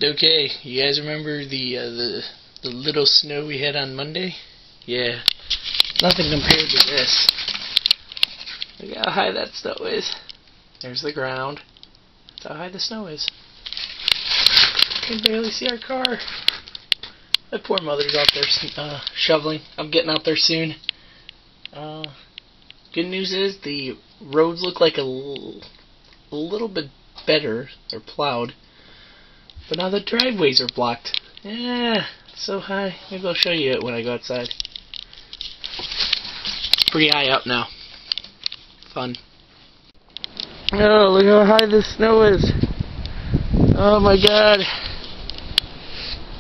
Okay, you guys remember the little snow we had on Monday? Yeah, nothing compared to this. Look how high that snow is. There's the ground. That's how high the snow is. You can barely see our car. My poor mother's out there shoveling. I'm getting out there soon. Good news is the roads look like a little bit better. They're plowed. But now the driveways are blocked. Yeah, it's so high. Maybe I'll show you it when I go outside. Pretty high up now. Fun. Oh, look how high this snow is. Oh my god.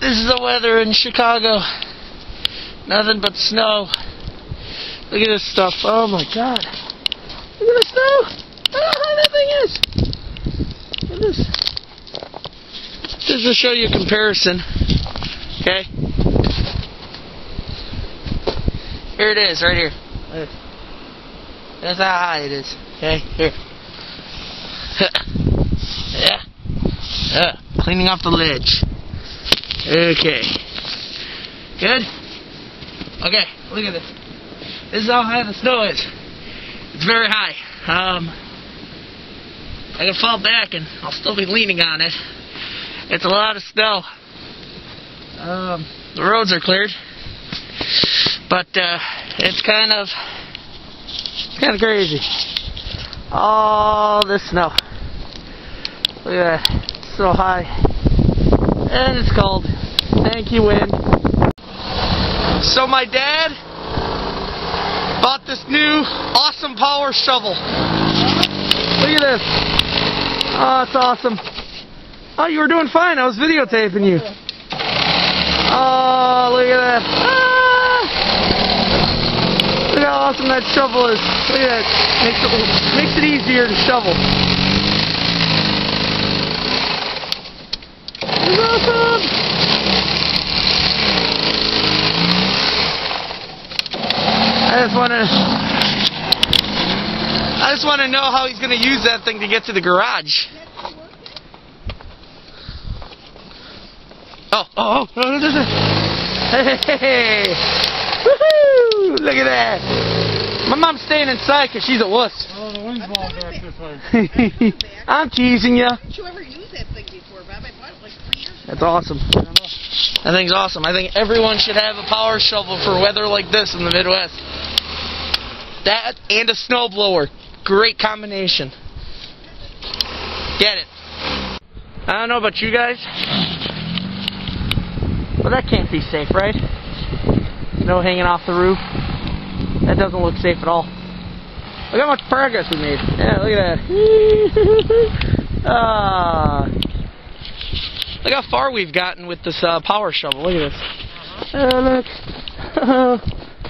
This is the weather in Chicago. Nothing but snow. Look at this stuff. Oh my god. Look at the snow. Look how high that thing is. Look at this. Just to show you a comparison. Okay. Here it is, right here. That's how high it is. Okay, here. Yeah. Cleaning off the ledge. Okay. Good? Okay, look at this. This is how high the snow is. It's very high. I can fall back and I'll still be leaning on it. It's a lot of snow. The roads are cleared. But it's kind of crazy. All this snow. Look at that. It's so high. And it's cold. Thank you, wind. So my dad bought this new awesome power shovel. Look at this. Oh, it's awesome. Oh, you were doing fine. I was videotaping you. Oh, look at that. Ah! Look how awesome that shovel is. Look at that. Makes it easier to shovel. It's awesome. I just want to know how he's going to use that thing to get to the garage. Oh. Hey. Woohoo! Look at that. My mom's staying inside because she's a wuss. Oh, the wind's blowing back this way. I'm teasing you. Haven't you ever used that thing before, Bob? I bought it like 3 years ago. That's awesome. That thing's awesome. I think everyone should have a power shovel for weather like this in the Midwest. That and a snowblower. Great combination. Get it. I don't know about you guys. Well, that can't be safe, right? Snow hanging off the roof. That doesn't look safe at all. Look how much progress we made. Yeah, look at that. Look how far we've gotten with this power shovel. Look at this. Look.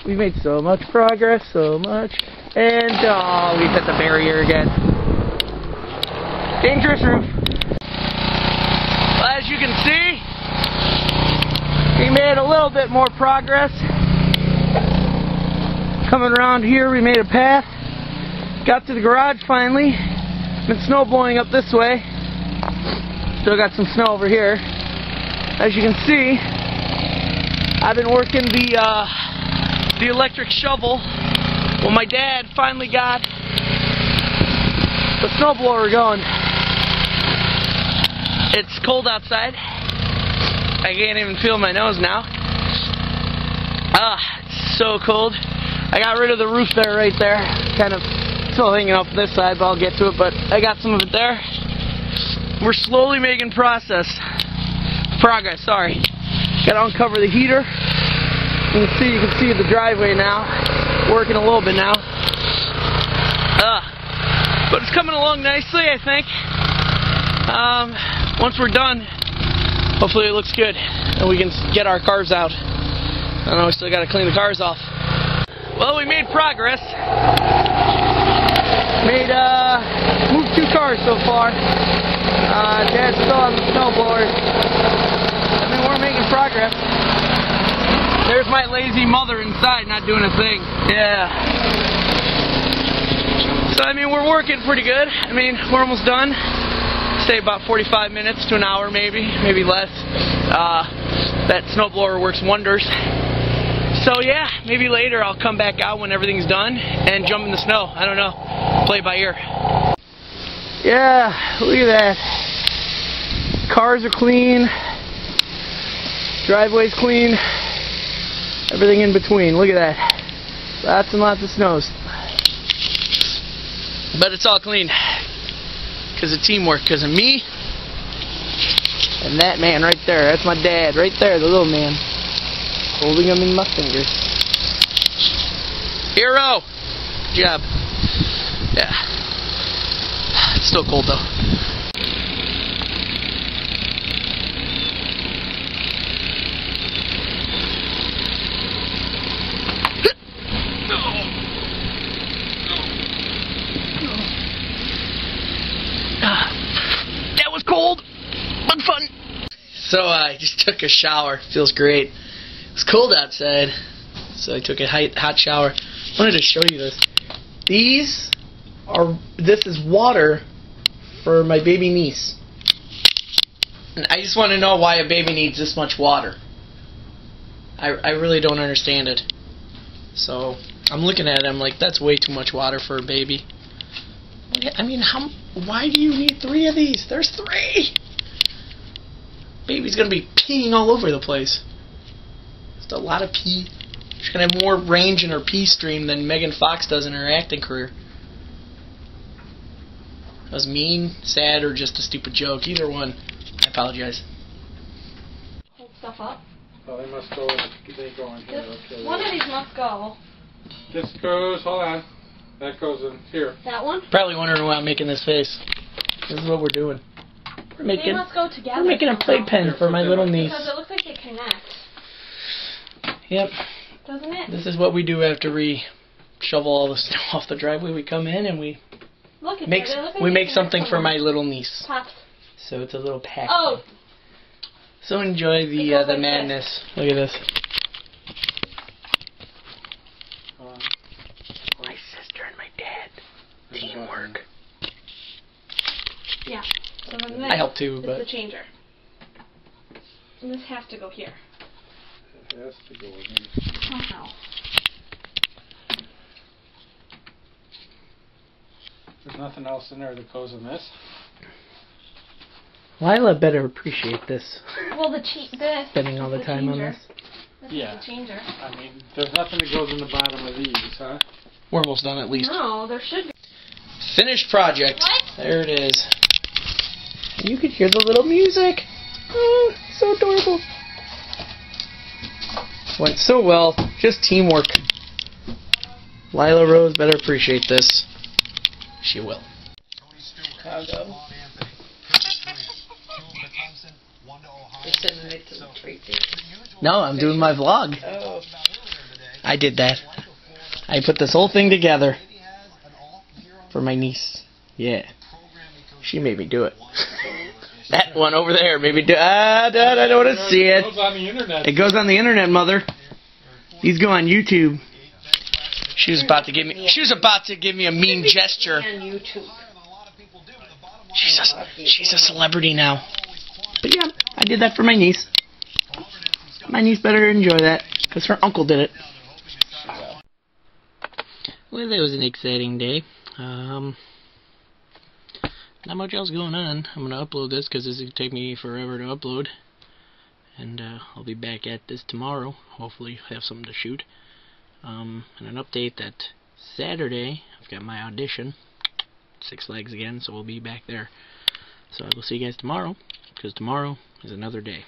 We made so much progress, so much. And, we've hit the barrier again. Dangerous roof. Well, as you can see, we made a little bit more progress. Coming around here, we made a path. Got to the garage finally. Been snow blowing up this way. Still got some snow over here. As you can see, I've been working the electric shovel. Well, my dad finally got the snowblower going. It's cold outside. I can't even feel my nose now. It's so cold. I got rid of the roof there, right there. Kind of still hanging off this side, but I'll get to it. But I got some of it there. We're slowly making progress. Sorry. Got to uncover the heater. You can see the driveway now. Working a little bit now. But it's coming along nicely, I think. Once we're done, hopefully it looks good and we can get our cars out. I know we still got to clean the cars off. Well, we made progress. Moved 2 cars so far. Dad's still on the snowblower. I mean, we're making progress. There's my lazy mother inside not doing a thing. Yeah. So, I mean, we're working pretty good. I mean, we're almost done. Just say about 45 minutes to an hour, maybe less. That snowblower works wonders. So yeah, maybe later I'll come back out when everything's done and jump in the snow. I don't know. Play it by ear. Yeah, look at that. Cars are clean. Driveway's clean. Everything in between. Look at that. Lots and lots of snows. But it's all clean. Because of teamwork. Because of me. And that man right there. That's my dad. Right there. The little man. Holding them in my fingers. Hero! Good job. Yeah. It's still cold though. That was cold, but fun. So I just took a shower. Feels great. It's cold outside, so I took a hot shower. I wanted to show you this. This is water for my baby niece. And I just want to know why a baby needs this much water. I really don't understand it. So I'm looking at it, I'm like, that's way too much water for a baby. I mean, why do you need 3 of these? There's 3! Baby's gonna be peeing all over the place. A lot of pee. She's gonna have more range in her pee stream than Megan Fox does in her acting career. That was mean, sad, or just a stupid joke. Either one. I apologize. Hold stuff up. Oh, they must go. They go in here. Okay. One of these must go. This goes. Hold on. That goes in here. That one? Probably wondering why I'm making this face. This is what we're doing. We're making a playpen for my little niece. Because it looks like it connects. Yep. Doesn't it? This is what we do after we shovel all the snow off the driveway. We come in and we make something for my little niece. Pops. So it's a little pack. Oh. So enjoy the madness. Look at this. My sister and my dad. Teamwork. Yeah. So then this I help too, but is the changer. And this has to go here. It has to go in. Somehow. There's nothing else in there that goes in this. Lila better appreciate this. Well, this spending all the time on this. This Yeah. is the changer. I mean, there's nothing that goes in the bottom of these, huh? We're almost done at least. No, there should be. Finished project. What? There it is. And you could hear the little music. Oh, so adorable. Went so well. Just teamwork. Lila Rose better appreciate this. She will. No, I'm doing my vlog. Oh. I did that. I put this whole thing together for my niece. Yeah. She made me do it. That one over there made me do I don't want to see it. It goes on the internet. It goes on the internet, mother. These go on YouTube. She was about to give me a mean gesture. She's a celebrity now. But yeah, I did that for my niece. My niece better enjoy that, because her uncle did it. Well, that was an exciting day. Not much else going on. I'm going to upload this, because this is going to take me forever to upload. And I'll be back at this tomorrow. Hopefully have something to shoot. And an update that Saturday, I've got my audition. Six Flags again, so we'll be back there. So I will see you guys tomorrow, because tomorrow is another day.